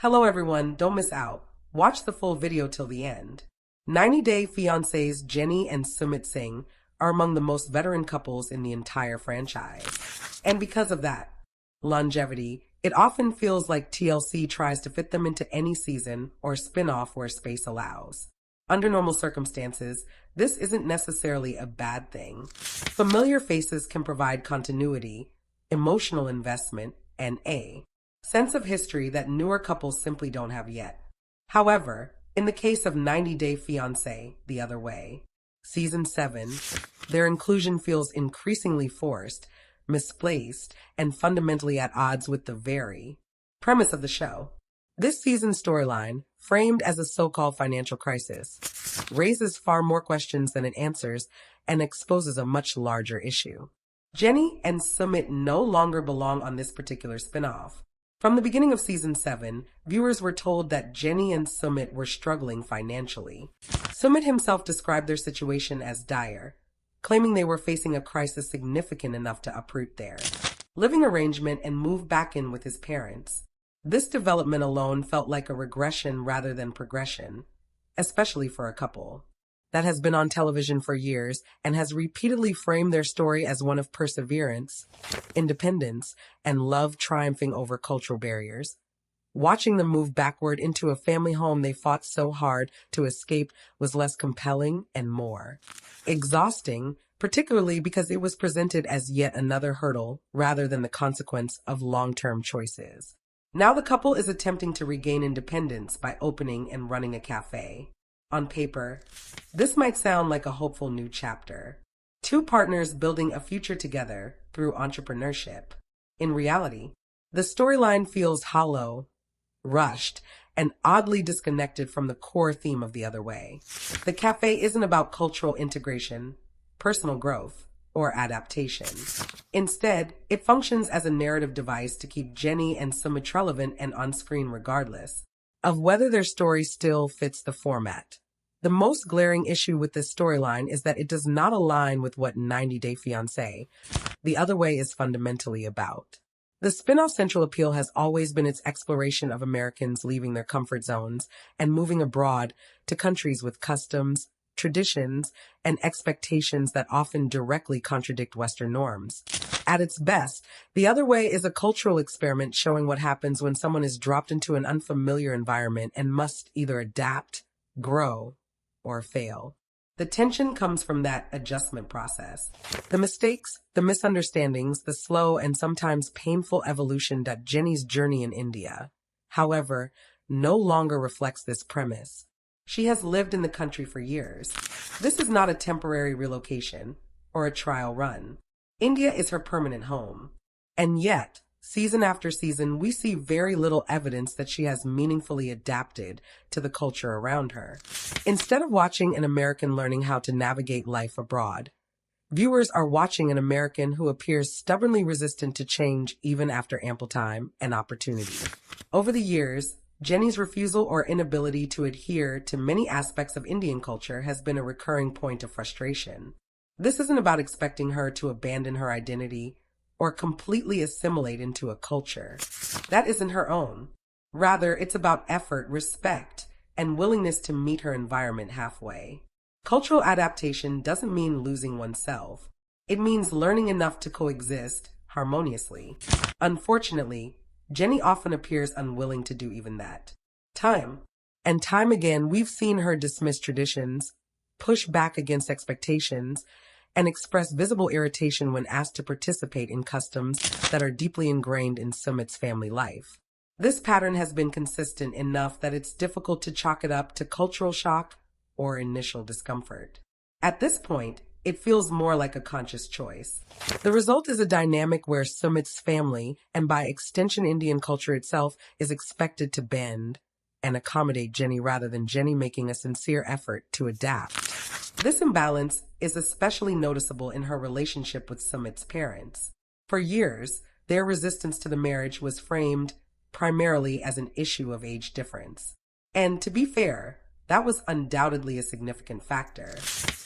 Hello everyone, don't miss out. Watch the full video till the end. 90 Day Fiancés Jenny and Sumit Singh are among the most veteran couples in the entire franchise. And because of that longevity, it often feels like TLC tries to fit them into any season or spin-off where space allows. Under normal circumstances, this isn't necessarily a bad thing. Familiar faces can provide continuity, emotional investment, and a sense of history that newer couples simply don't have yet. However, in the case of 90 Day Fiancé, the other way, Season 7, their inclusion feels increasingly forced, misplaced, and fundamentally at odds with the very premise of the show. This season's storyline, framed as a so-called financial crisis, raises far more questions than it answers and exposes a much larger issue. Jenny and Sumit no longer belong on this particular spin-off. From the beginning of Season 7, viewers were told that Jenny and Sumit were struggling financially. Sumit himself described their situation as dire, claiming they were facing a crisis significant enough to uproot their living arrangement and move back in with his parents. This development alone felt like a regression rather than progression, especially for a couple that has been on television for years and has repeatedly framed their story as one of perseverance, independence, and love triumphing over cultural barriers. Watching them move backward into a family home they fought so hard to escape was less compelling and more exhausting, particularly because it was presented as yet another hurdle rather than the consequence of long-term choices. Now the couple is attempting to regain independence by opening and running a cafe. On paper, this might sound like a hopeful new chapter. Two partners building a future together through entrepreneurship. In reality, the storyline feels hollow, rushed, and oddly disconnected from the core theme of The Other Way. The cafe isn't about cultural integration, personal growth, or adaptation. Instead, it functions as a narrative device to keep Jenny and Sumit relevant and on-screen regardless of whether their story still fits the format. The most glaring issue with this storyline is that it does not align with what 90 Day Fiancé, The Other Way, is fundamentally about. The spin-off central appeal has always been its exploration of Americans leaving their comfort zones and moving abroad to countries with customs, traditions, and expectations that often directly contradict Western norms. At its best, The Other Way is a cultural experiment showing what happens when someone is dropped into an unfamiliar environment and must either adapt, grow, or fail. The tension comes from that adjustment process. The mistakes, the misunderstandings, the slow and sometimes painful evolution that Jenny's journey in India, however, no longer reflects this premise. She has lived in the country for years. This is not a temporary relocation or a trial run. India is her permanent home. And yet, season after season, we see very little evidence that she has meaningfully adapted to the culture around her. Instead of watching an American learning how to navigate life abroad, viewers are watching an American who appears stubbornly resistant to change even after ample time and opportunity. Over the years, Jenny's refusal or inability to adhere to many aspects of Indian culture has been a recurring point of frustration. This isn't about expecting her to abandon her identity or completely assimilate into a culture that isn't her own. Rather, it's about effort, respect, and willingness to meet her environment halfway. Cultural adaptation doesn't mean losing oneself. It means learning enough to coexist harmoniously. Unfortunately, Jenny often appears unwilling to do even that. Time and time again, we've seen her dismiss traditions, push back against expectations, and express visible irritation when asked to participate in customs that are deeply ingrained in Sumit's family life. This pattern has been consistent enough that it's difficult to chalk it up to cultural shock or initial discomfort. At this point, it feels more like a conscious choice. The result is a dynamic where Sumit's family, and by extension Indian culture itself, is expected to bend and accommodate Jenny rather than Jenny making a sincere effort to adapt. This imbalance is especially noticeable in her relationship with Sumit's parents. For years, their resistance to the marriage was framed primarily as an issue of age difference. And to be fair, that was undoubtedly a significant factor.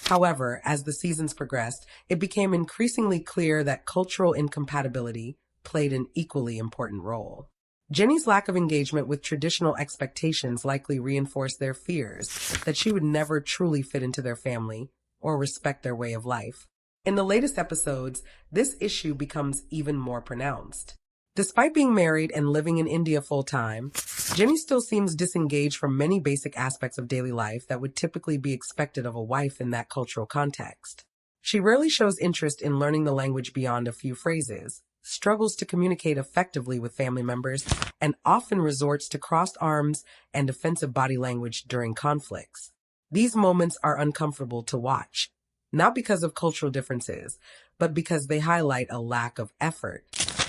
However, as the seasons progressed, it became increasingly clear that cultural incompatibility played an equally important role. Jenny's lack of engagement with traditional expectations likely reinforced their fears that she would never truly fit into their family or respect their way of life. In the latest episodes, this issue becomes even more pronounced. Despite being married and living in India full-time, Jenny still seems disengaged from many basic aspects of daily life that would typically be expected of a wife in that cultural context. She rarely shows interest in learning the language beyond a few phrases, struggles to communicate effectively with family members, and often resorts to crossed arms and defensive body language during conflicts. These moments are uncomfortable to watch, not because of cultural differences, but because they highlight a lack of effort.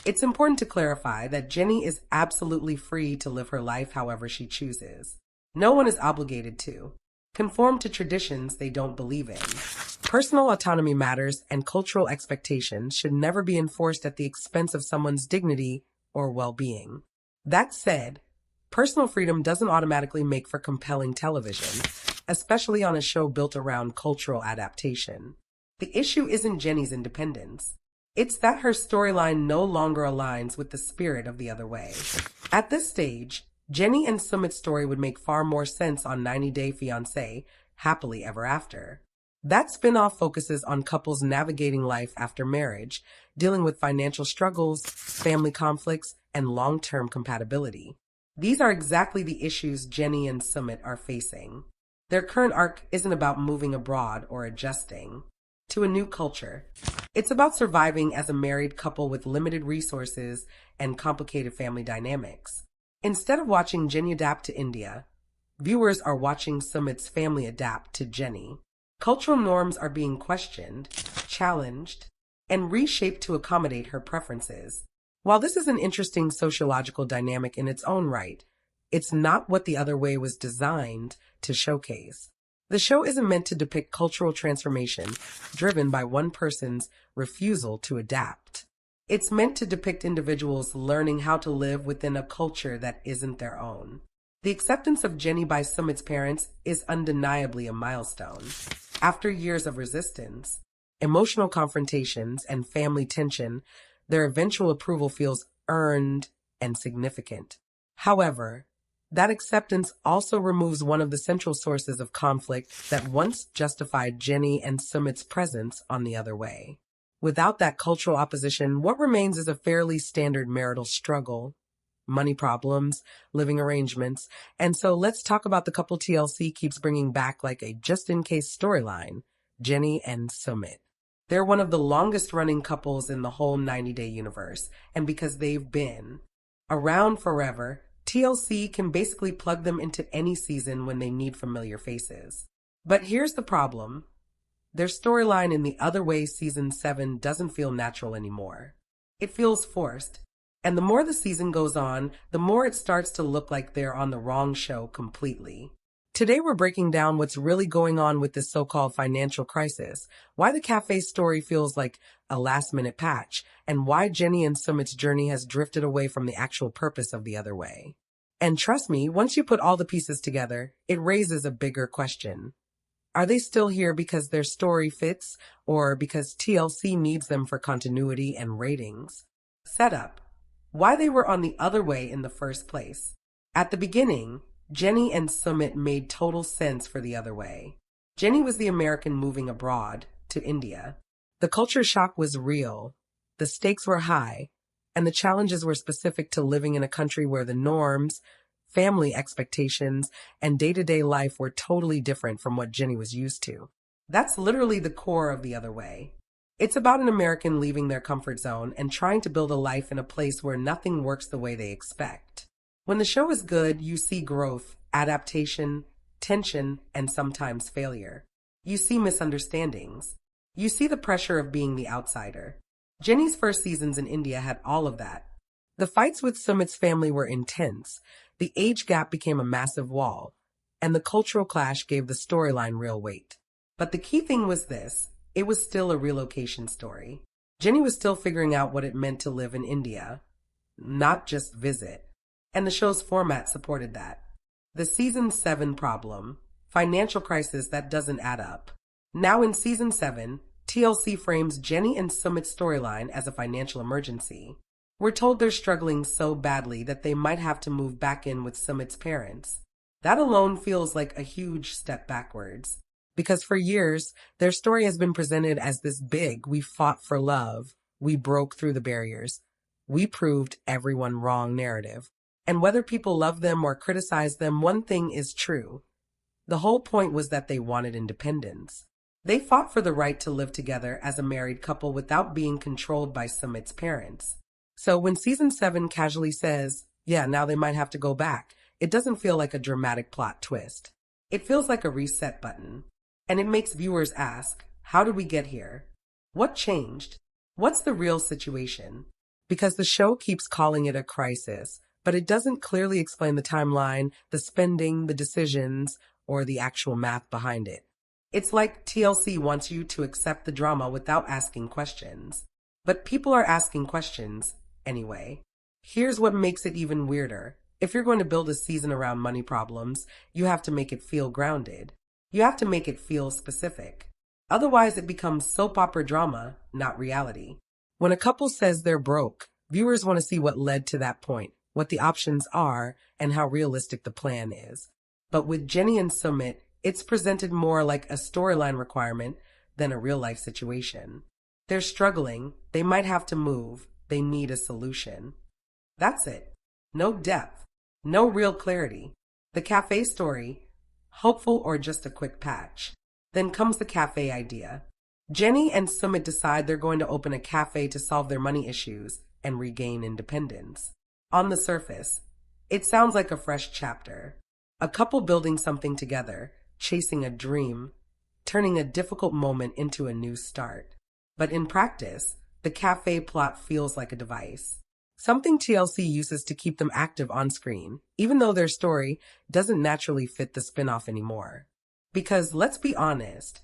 It's important to clarify that Jenny is absolutely free to live her life however she chooses. No one is obligated to conform to traditions they don't believe in. Personal autonomy matters, and cultural expectations should never be enforced at the expense of someone's dignity or well-being. That said, personal freedom doesn't automatically make for compelling television, especially on a show built around cultural adaptation. The issue isn't Jenny's independence. It's that her storyline no longer aligns with the spirit of The Other Way. At this stage, Jenny and Sumit's story would make far more sense on 90 Day Fiancé, Happily Ever After. That spin-off focuses on couples navigating life after marriage, dealing with financial struggles, family conflicts, and long-term compatibility. These are exactly the issues Jenny and Sumit are facing. Their current arc isn't about moving abroad or adjusting to a new culture. It's about surviving as a married couple with limited resources and complicated family dynamics. Instead of watching Jenny adapt to India, viewers are watching Sumit's family adapt to Jenny. Cultural norms are being questioned, challenged, and reshaped to accommodate her preferences. While this is an interesting sociological dynamic in its own right, it's not what The Other Way was designed to showcase. The show isn't meant to depict cultural transformation driven by one person's refusal to adapt. It's meant to depict individuals learning how to live within a culture that isn't their own. The acceptance of Jenny by Sumit's parents is undeniably a milestone. After years of resistance, emotional confrontations, and family tension, their eventual approval feels earned and significant. However, that acceptance also removes one of the central sources of conflict that once justified Jenny and Sumit's presence on The Other Way. Without that cultural opposition, what remains is a fairly standard marital struggle, money problems, living arrangements, and so let's talk about the couple TLC keeps bringing back like a just-in-case storyline, Jenny and Sumit. They're one of the longest-running couples in the whole 90-day universe, and because they've been around forever, TLC can basically plug them into any season when they need familiar faces. But here's the problem. Their storyline in The Other Way Season 7 doesn't feel natural anymore. It feels forced. And the more the season goes on, the more it starts to look like they're on the wrong show completely. Today we're breaking down what's really going on with this so-called financial crisis, why the cafe story feels like a last-minute patch, and why Jenny and Sumit's journey has drifted away from the actual purpose of The Other Way. And trust me, once you put all the pieces together, it raises a bigger question. Are they still here because their story fits, or because TLC needs them for continuity and ratings? Setup. Why they were on The Other Way in the first place. At the beginning, Jenny and Sumit made total sense for The Other Way. Jenny was the American moving abroad to India. The culture shock was real, the stakes were high, and the challenges were specific to living in a country where the norms, family expectations, and day-to-day life were totally different from what Jenny was used to. That's literally the core of The Other Way. It's about an American leaving their comfort zone and trying to build a life in a place where nothing works the way they expect. When the show is good, you see growth, adaptation, tension, and sometimes failure. You see misunderstandings. You see the pressure of being the outsider. Jenny's first seasons in India had all of that. The fights with Sumit's family were intense. The age gap became a massive wall, and the cultural clash gave the storyline real weight. But the key thing was this. It was still a relocation story. Jenny was still figuring out what it meant to live in India, not just visit. And the show's format supported that. The Season 7 problem, financial crisis that doesn't add up. Now in Season 7, TLC frames Jenny and Sumit's storyline as a financial emergency. We're told they're struggling so badly that they might have to move back in with Sumit's parents. That alone feels like a huge step backwards. Because for years, their story has been presented as this big, we fought for love, we broke through the barriers, we proved everyone wrong narrative. And whether people love them or criticize them, one thing is true. The whole point was that they wanted independence. They fought for the right to live together as a married couple without being controlled by Sumit's parents. So when season 7 casually says, yeah, now they might have to go back, it doesn't feel like a dramatic plot twist. It feels like a reset button. And it makes viewers ask, how did we get here? What changed? What's the real situation? Because the show keeps calling it a crisis, but it doesn't clearly explain the timeline, the spending, the decisions, or the actual math behind it. It's like TLC wants you to accept the drama without asking questions. But people are asking questions anyway. Here's what makes it even weirder. If you're going to build a season around money problems, you have to make it feel grounded. You have to make it feel specific. Otherwise, it becomes soap opera drama, not reality. When a couple says they're broke, viewers want to see what led to that point, what the options are, and how realistic the plan is. But with Jenny and Sumit, it's presented more like a storyline requirement than a real-life situation. They're struggling, they might have to move, they need a solution. That's it. No depth, no real clarity. The cafe story, hopeful or just a quick patch. Then comes the cafe idea. Jenny and Sumit decide they're going to open a cafe to solve their money issues and regain independence. On the surface, it sounds like a fresh chapter. A couple building something together, chasing a dream, turning a difficult moment into a new start. But in practice, the cafe plot feels like a device. Something TLC uses to keep them active on screen, even though their story doesn't naturally fit the spin-off anymore. Because let's be honest,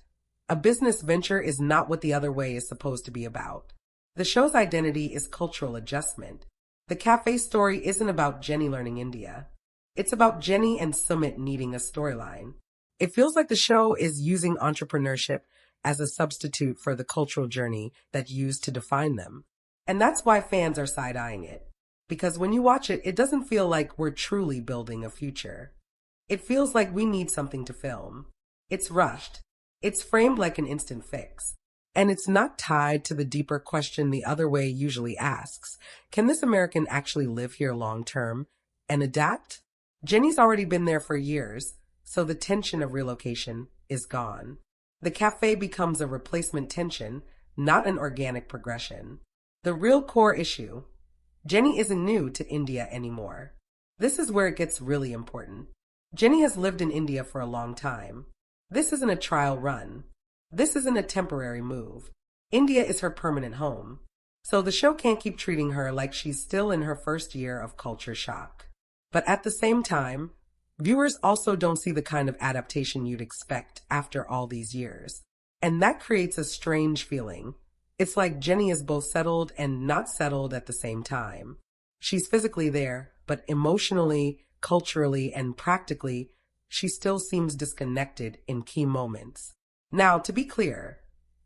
a business venture is not what The Other Way is supposed to be about. The show's identity is cultural adjustment. The cafe story isn't about Jenny learning India. It's about Jenny and Sumit needing a storyline. It feels like the show is using entrepreneurship as a substitute for the cultural journey that used to define them. And that's why fans are side-eyeing it. Because when you watch it, it doesn't feel like we're truly building a future. It feels like we need something to film. It's rushed. It's framed like an instant fix. And it's not tied to the deeper question The Other Way usually asks. Can this American actually live here long-term and adapt? Jenny's already been there for years, so the tension of relocation is gone. The cafe becomes a replacement tension, not an organic progression. The real core issue, Jenny isn't new to India anymore. This is where it gets really important. Jenny has lived in India for a long time. This isn't a trial run. This isn't a temporary move. India is her permanent home. So the show can't keep treating her like she's still in her first year of culture shock. But at the same time, viewers also don't see the kind of adaptation you'd expect after all these years. And that creates a strange feeling. It's like Jenny is both settled and not settled at the same time. She's physically there, but emotionally, culturally, and practically, she still seems disconnected in key moments. Now, to be clear,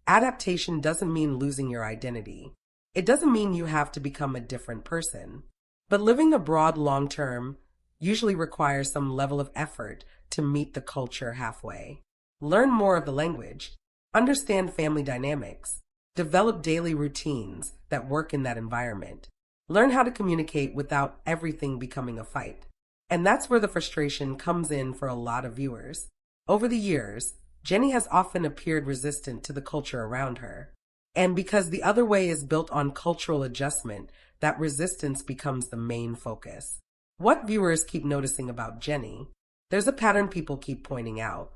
adaptation doesn't mean losing your identity. It doesn't mean you have to become a different person. But living abroad long-term usually requires some level of effort to meet the culture halfway. Learn more of the language, understand family dynamics, develop daily routines that work in that environment. Learn how to communicate without everything becoming a fight. And that's where the frustration comes in for a lot of viewers. Over the years, Jenny has often appeared resistant to the culture around her. And because The Other Way is built on cultural adjustment, that resistance becomes the main focus. What viewers keep noticing about Jenny? There's a pattern people keep pointing out.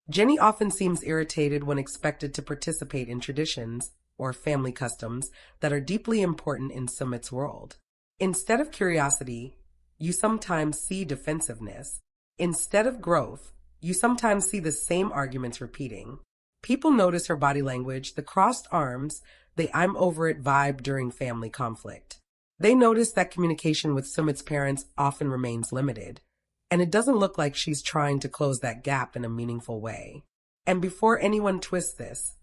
Jenny often seems irritated when expected to participate in traditions or family customs that are deeply important in Sumit's world. Instead of curiosity, you sometimes see defensiveness. Instead of growth, you sometimes see the same arguments repeating. People notice her body language, the crossed arms, the I'm over it vibe during family conflict. They notice that communication with Sumit's parents often remains limited, and it doesn't look like she's trying to close that gap in a meaningful way. And before anyone twists this,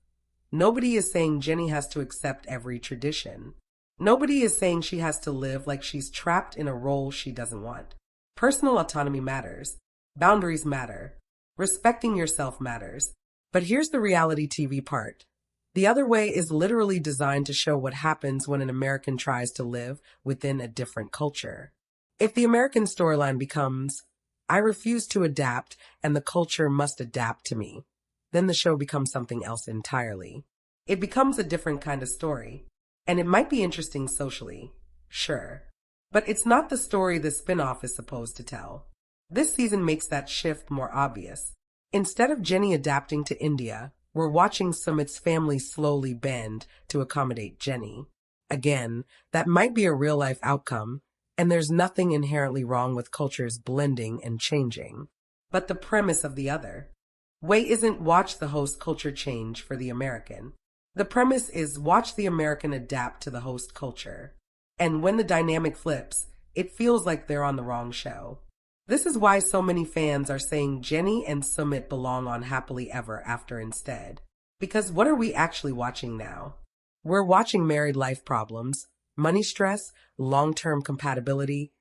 nobody is saying Jenny has to accept every tradition. Nobody is saying she has to live like she's trapped in a role she doesn't want. Personal autonomy matters. Boundaries matter. Respecting yourself matters. But here's the reality TV part. The Other Way is literally designed to show what happens when an American tries to live within a different culture. If the American storyline becomes, I refuse to adapt and the culture must adapt to me, then the show becomes something else entirely. It becomes a different kind of story. And it might be interesting socially, sure. But it's not the story the spin-off is supposed to tell. This season makes that shift more obvious. Instead of Jenny adapting to India, we're watching Sumit's family slowly bend to accommodate Jenny. Again, that might be a real-life outcome, and there's nothing inherently wrong with cultures blending and changing. But the premise of The Other Way isn't watch the host culture change for the American. The premise is watch the American adapt to the host culture. And when the dynamic flips, it feels like they're on the wrong show. This is why so many fans are saying Jenny and Sumit belong on Happily Ever After instead. Because what are we actually watching now? We're watching married life problems, money stress, long-term compatibility,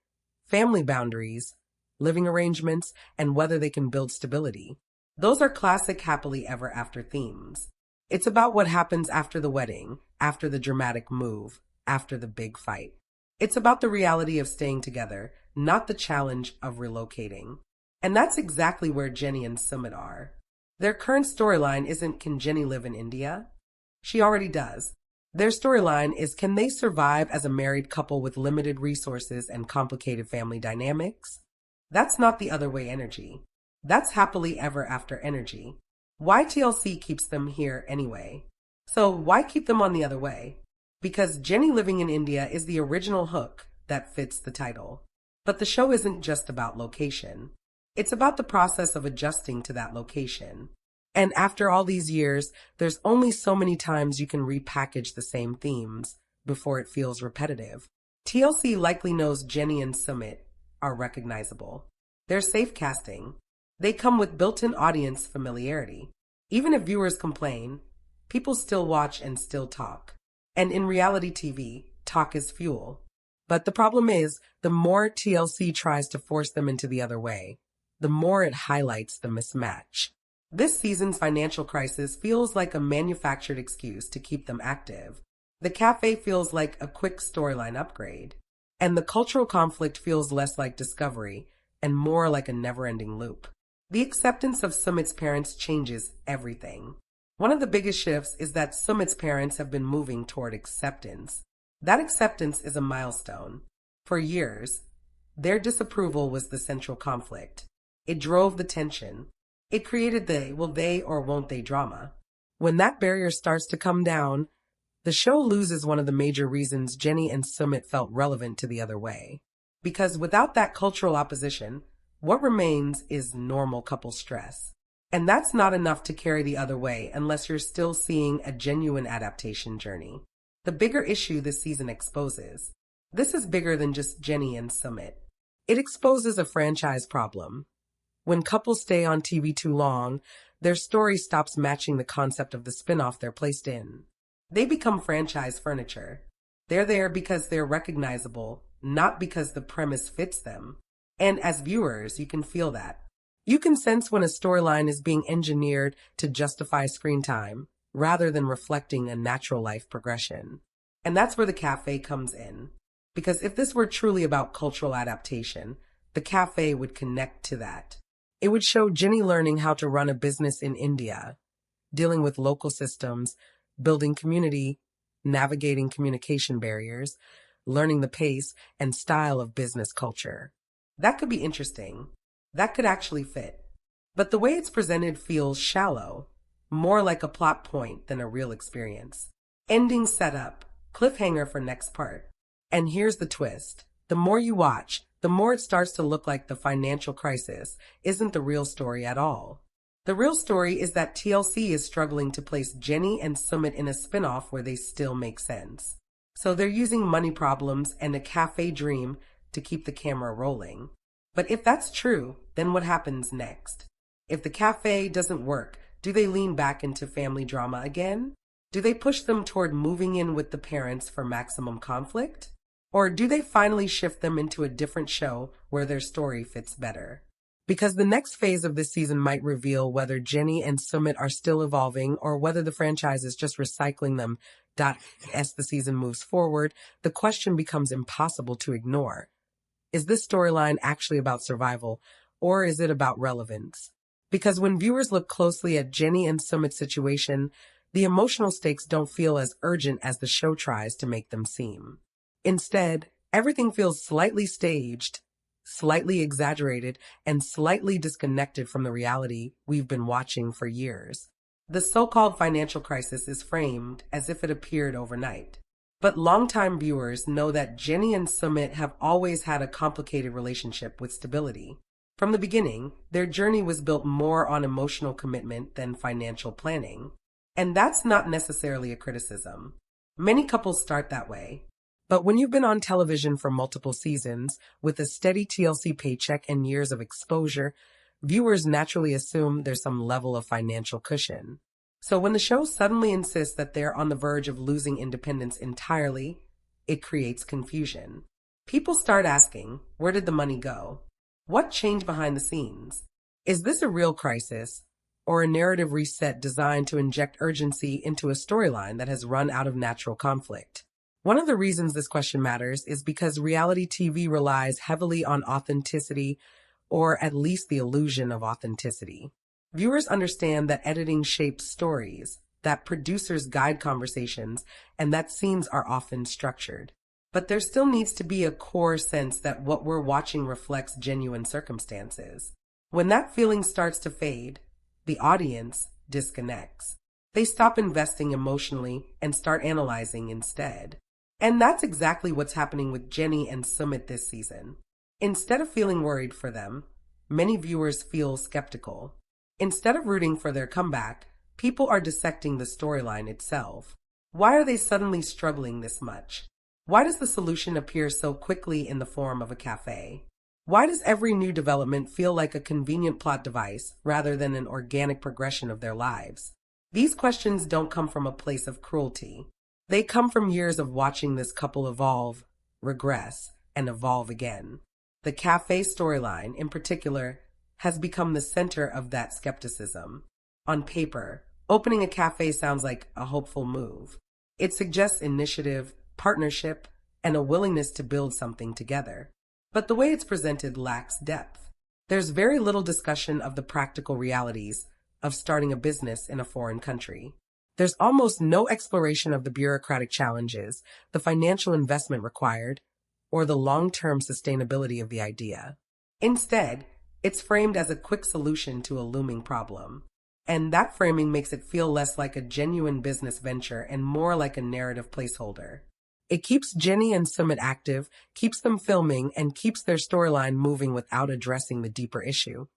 family boundaries, living arrangements, and whether they can build stability. Those are classic Happily Ever After themes. It's about what happens after the wedding, after the dramatic move, after the big fight. It's about the reality of staying together, not the challenge of relocating. And that's exactly where Jenny and Sumit are. Their current storyline isn't can Jenny live in India? She already does. Their storyline is can they survive as a married couple with limited resources and complicated family dynamics? That's not The Other Way energy. That's Happily Ever After energy. Why TLC keeps them here anyway? So why keep them on The Other Way? Because Jenny living in India is the original hook that fits the title. But the show isn't just about location. It's about the process of adjusting to that location. And after all these years, there's only so many times you can repackage the same themes before it feels repetitive. TLC likely knows Jenny and Sumit are recognizable. They're safe casting. They come with built-in audience familiarity. Even if viewers complain, people still watch and still talk. And in reality TV, talk is fuel. But the problem is, the more TLC tries to force them into The Other Way, the more it highlights the mismatch. This season's financial crisis feels like a manufactured excuse to keep them active. The cafe feels like a quick storyline upgrade. And the cultural conflict feels less like discovery and more like a never-ending loop. The acceptance of Sumit's parents changes everything. One of the biggest shifts is that Sumit's parents have been moving toward acceptance. That acceptance is a milestone. For years, their disapproval was the central conflict. It drove the tension. It created the will they or won't they drama. When that barrier starts to come down, the show loses one of the major reasons Jenny and Sumit felt relevant to The Other Way. Because without that cultural opposition, what remains is normal couple stress. And that's not enough to carry The Other Way unless you're still seeing a genuine adaptation journey. The bigger issue this season exposes. This is bigger than just Jenny and Sumit. It exposes a franchise problem. When couples stay on TV too long, their story stops matching the concept of the spin-off they're placed in. They become franchise furniture. They're there because they're recognizable, not because the premise fits them. And as viewers, you can feel that. You can sense when a storyline is being engineered to justify screen time, rather than reflecting a natural life progression. And that's where the cafe comes in. Because if this were truly about cultural adaptation, the cafe would connect to that. It would show Jenny learning how to run a business in India, dealing with local systems, building community, navigating communication barriers, learning the pace and style of business culture. That could be interesting. That could actually fit. But the way it's presented feels shallow, more like a plot point than a real experience. Ending setup, cliffhanger for next part. And here's the twist. The more you watch, the more it starts to look like the financial crisis isn't the real story at all. The real story is that TLC is struggling to place Jenny and Sumit in a spin-off where they still make sense. So they're using money problems and a cafe dream to keep the camera rolling. But if that's true, then what happens next? If the cafe doesn't work, do they lean back into family drama again? Do they push them toward moving in with the parents for maximum conflict? Or do they finally shift them into a different show where their story fits better? Because the next phase of this season might reveal whether Jenny and Sumit are still evolving or whether the franchise is just recycling them. As the season moves forward, the question becomes impossible to ignore. Is this storyline actually about survival, or is it about relevance? Because when viewers look closely at Jenny and Sumit's situation, the emotional stakes don't feel as urgent as the show tries to make them seem. Instead, everything feels slightly staged, slightly exaggerated, and slightly disconnected from the reality we've been watching for years. The so-called financial crisis is framed as if it appeared overnight. But longtime viewers know that Jenny and Sumit have always had a complicated relationship with stability. From the beginning, their journey was built more on emotional commitment than financial planning. And that's not necessarily a criticism. Many couples start that way. But when you've been on television for multiple seasons, with a steady TLC paycheck and years of exposure, viewers naturally assume there's some level of financial cushion. So when the show suddenly insists that they're on the verge of losing independence entirely, it creates confusion. People start asking, where did the money go? What changed behind the scenes? Is this a real crisis, or a narrative reset designed to inject urgency into a storyline that has run out of natural conflict? One of the reasons this question matters is because reality TV relies heavily on authenticity, or at least the illusion of authenticity. Viewers understand that editing shapes stories, that producers guide conversations, and that scenes are often structured. But there still needs to be a core sense that what we're watching reflects genuine circumstances. When that feeling starts to fade, the audience disconnects. They stop investing emotionally and start analyzing instead. And that's exactly what's happening with Jenny and Sumit this season. Instead of feeling worried for them, many viewers feel skeptical. Instead of rooting for their comeback, people are dissecting the storyline itself. Why are they suddenly struggling this much? Why does the solution appear so quickly in the form of a cafe? Why does every new development feel like a convenient plot device rather than an organic progression of their lives? These questions don't come from a place of cruelty. They come from years of watching this couple evolve, regress, and evolve again. The cafe storyline, in particular, has become the center of that skepticism. On paper, opening a cafe sounds like a hopeful move. It suggests initiative, partnership, and a willingness to build something together. But the way it's presented lacks depth. There's very little discussion of the practical realities of starting a business in a foreign country. There's almost no exploration of the bureaucratic challenges, the financial investment required, or the long-term sustainability of the idea. Instead, it's framed as a quick solution to a looming problem. And that framing makes it feel less like a genuine business venture and more like a narrative placeholder. It keeps Jenny and Sumit active, keeps them filming, and keeps their storyline moving without addressing the deeper issue.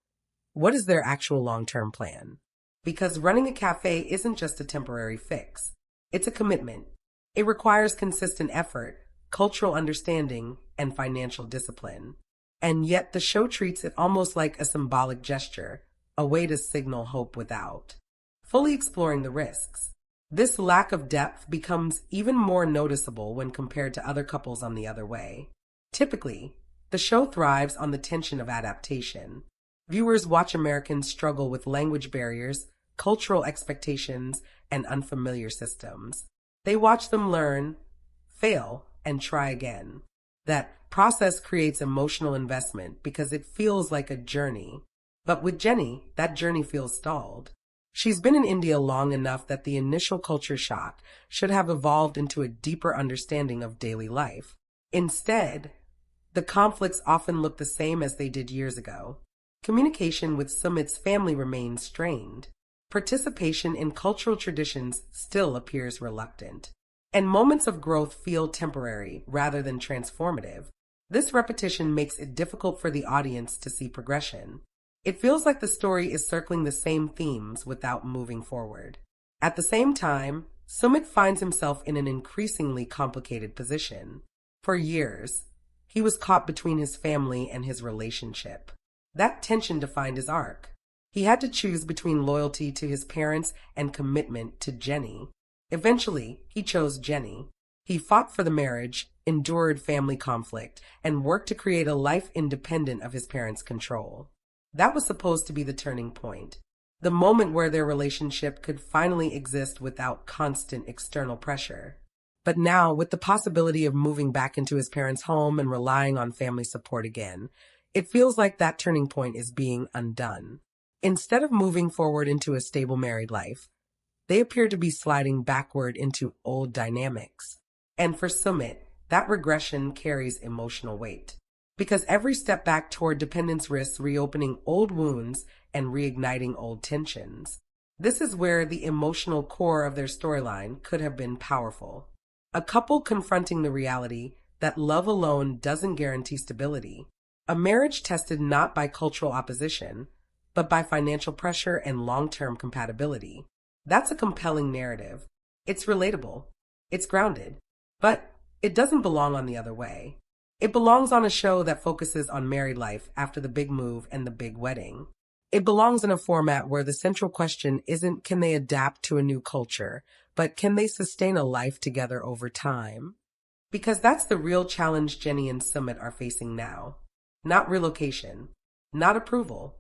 What is their actual long-term plan? Because running a cafe isn't just a temporary fix. It's a commitment. It requires consistent effort, cultural understanding, and financial discipline. And yet the show treats it almost like a symbolic gesture, a way to signal hope without fully exploring the risks. This lack of depth becomes even more noticeable when compared to other couples on the other way. Typically, the show thrives on the tension of adaptation. Viewers watch Americans struggle with language barriers, cultural expectations, and unfamiliar systems. They watch them learn, fail, and try again. That process creates emotional investment because it feels like a journey. But with Jenny, that journey feels stalled. She's been in India long enough that the initial culture shock should have evolved into a deeper understanding of daily life. Instead, the conflicts often look the same as they did years ago. Communication with Sumit's family remains strained. Participation in cultural traditions still appears reluctant. And moments of growth feel temporary rather than transformative. This repetition makes it difficult for the audience to see progression. It feels like the story is circling the same themes without moving forward. At the same time, Sumit finds himself in an increasingly complicated position. For years, he was caught between his family and his relationship. That tension defined his arc. He had to choose between loyalty to his parents and commitment to Jenny. Eventually, he chose Jenny. He fought for the marriage, endured family conflict, and worked to create a life independent of his parents' control. That was supposed to be the turning point, the moment where their relationship could finally exist without constant external pressure. But now, with the possibility of moving back into his parents' home and relying on family support again, it feels like that turning point is being undone. Instead of moving forward into a stable married life, they appear to be sliding backward into old dynamics. And for Sumit, that regression carries emotional weight. Because every step back toward dependence risks reopening old wounds and reigniting old tensions. This is where the emotional core of their storyline could have been powerful. A couple confronting the reality that love alone doesn't guarantee stability. A marriage tested not by cultural opposition, but by financial pressure and long-term compatibility. That's a compelling narrative. It's relatable. It's grounded. But it doesn't belong on the other way. It belongs on a show that focuses on married life after the big move and the big wedding. It belongs in a format where the central question isn't can they adapt to a new culture, but can they sustain a life together over time? Because that's the real challenge Jenny and Sumit are facing now. Not relocation, not approval,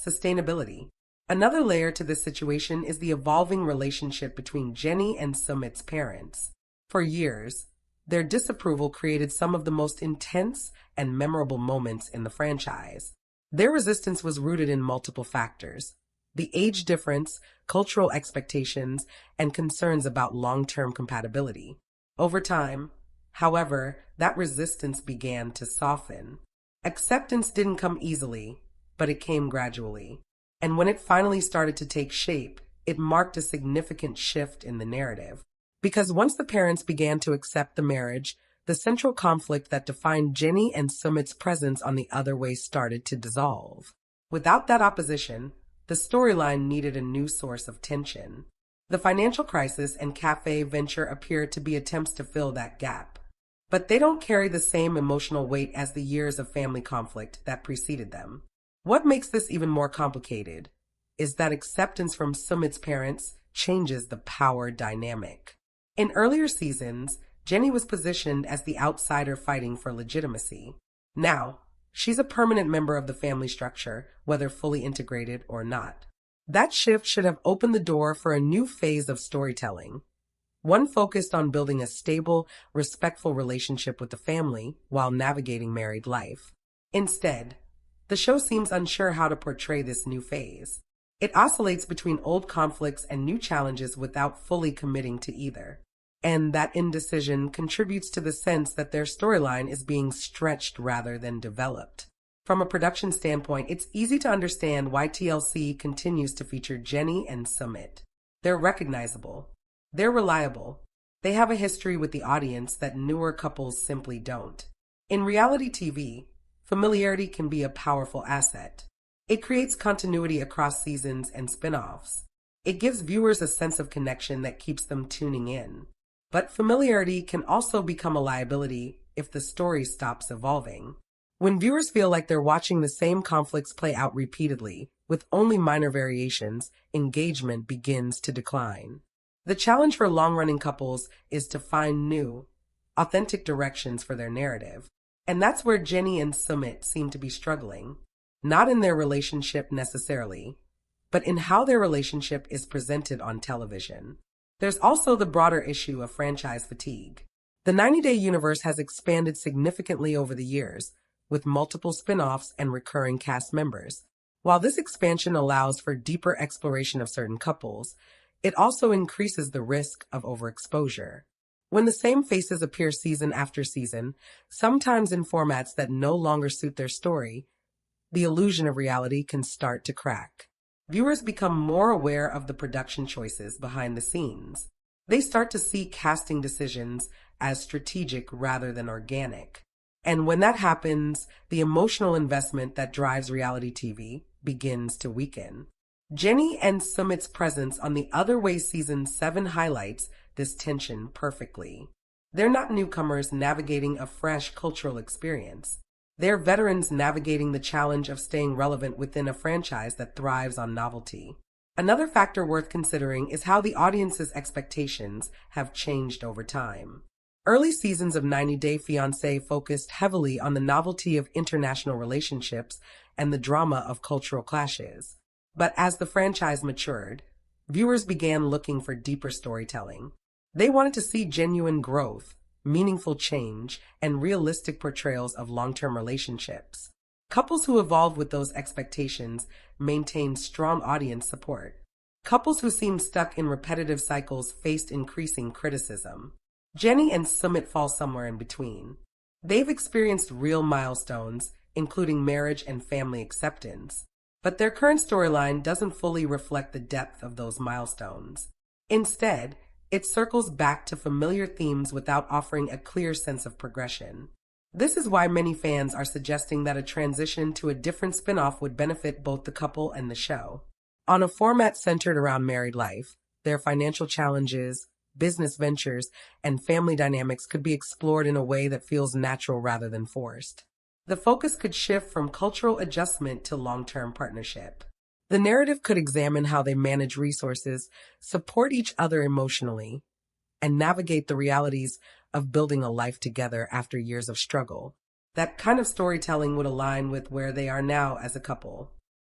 sustainability. Another layer to this situation is the evolving relationship between Jenny and Sumit's parents. For years, their disapproval created some of the most intense and memorable moments in the franchise. Their resistance was rooted in multiple factors: the age difference, cultural expectations, and concerns about long-term compatibility. Over time, however, that resistance began to soften. Acceptance didn't come easily, but it came gradually. And when it finally started to take shape, it marked a significant shift in the narrative. Because once the parents began to accept the marriage, the central conflict that defined Jenny and Sumit's presence on the other way started to dissolve. Without that opposition, the storyline needed a new source of tension. The financial crisis and cafe venture appear to be attempts to fill that gap. But they don't carry the same emotional weight as the years of family conflict that preceded them. What makes this even more complicated is that acceptance from Sumit's parents changes the power dynamic. In earlier seasons, Jenny was positioned as the outsider fighting for legitimacy. Now, she's a permanent member of the family structure, whether fully integrated or not. That shift should have opened the door for a new phase of storytelling, one focused on building a stable, respectful relationship with the family while navigating married life. Instead, the show seems unsure how to portray this new phase. It oscillates between old conflicts and new challenges without fully committing to either. And that indecision contributes to the sense that their storyline is being stretched rather than developed. From a production standpoint, it's easy to understand why TLC continues to feature Jenny and Sumit. They're recognizable. They're reliable. They have a history with the audience that newer couples simply don't. In reality TV, familiarity can be a powerful asset. It creates continuity across seasons and spin-offs. It gives viewers a sense of connection that keeps them tuning in. But familiarity can also become a liability if the story stops evolving. When viewers feel like they're watching the same conflicts play out repeatedly, with only minor variations, engagement begins to decline. The challenge for long-running couples is to find new, authentic directions for their narrative. And that's where Jenny and Sumit seem to be struggling. Not in their relationship necessarily, but in how their relationship is presented on television. There's also the broader issue of franchise fatigue. The 90-Day universe has expanded significantly over the years, with multiple spin-offs and recurring cast members. While this expansion allows for deeper exploration of certain couples, it also increases the risk of overexposure. When the same faces appear season after season, sometimes in formats that no longer suit their story, the illusion of reality can start to crack. Viewers become more aware of the production choices behind the scenes. They start to see casting decisions as strategic rather than organic. And when that happens, the emotional investment that drives reality TV begins to weaken. Jenny and Sumit's presence on The Other Way Season 7 highlights this tension perfectly. They're not newcomers navigating a fresh cultural experience. They're veterans navigating the challenge of staying relevant within a franchise that thrives on novelty. Another factor worth considering is how the audience's expectations have changed over time. Early seasons of 90 Day Fiancé focused heavily on the novelty of international relationships and the drama of cultural clashes. But as the franchise matured, viewers began looking for deeper storytelling. They wanted to see genuine growth, meaningful change, and realistic portrayals of long-term relationships. Couples who evolved with those expectations maintained strong audience support. Couples who seemed stuck in repetitive cycles faced increasing criticism. Jenny and Sumit fall somewhere in between. They've experienced real milestones, including marriage and family acceptance, but their current storyline doesn't fully reflect the depth of those milestones. Instead, it circles back to familiar themes without offering a clear sense of progression. This is why many fans are suggesting that a transition to a different spin-off would benefit both the couple and the show. On a format centered around married life, their financial challenges, business ventures, and family dynamics could be explored in a way that feels natural rather than forced. The focus could shift from cultural adjustment to long-term partnership. The narrative could examine how they manage resources, support each other emotionally, and navigate the realities of building a life together after years of struggle. That kind of storytelling would align with where they are now as a couple.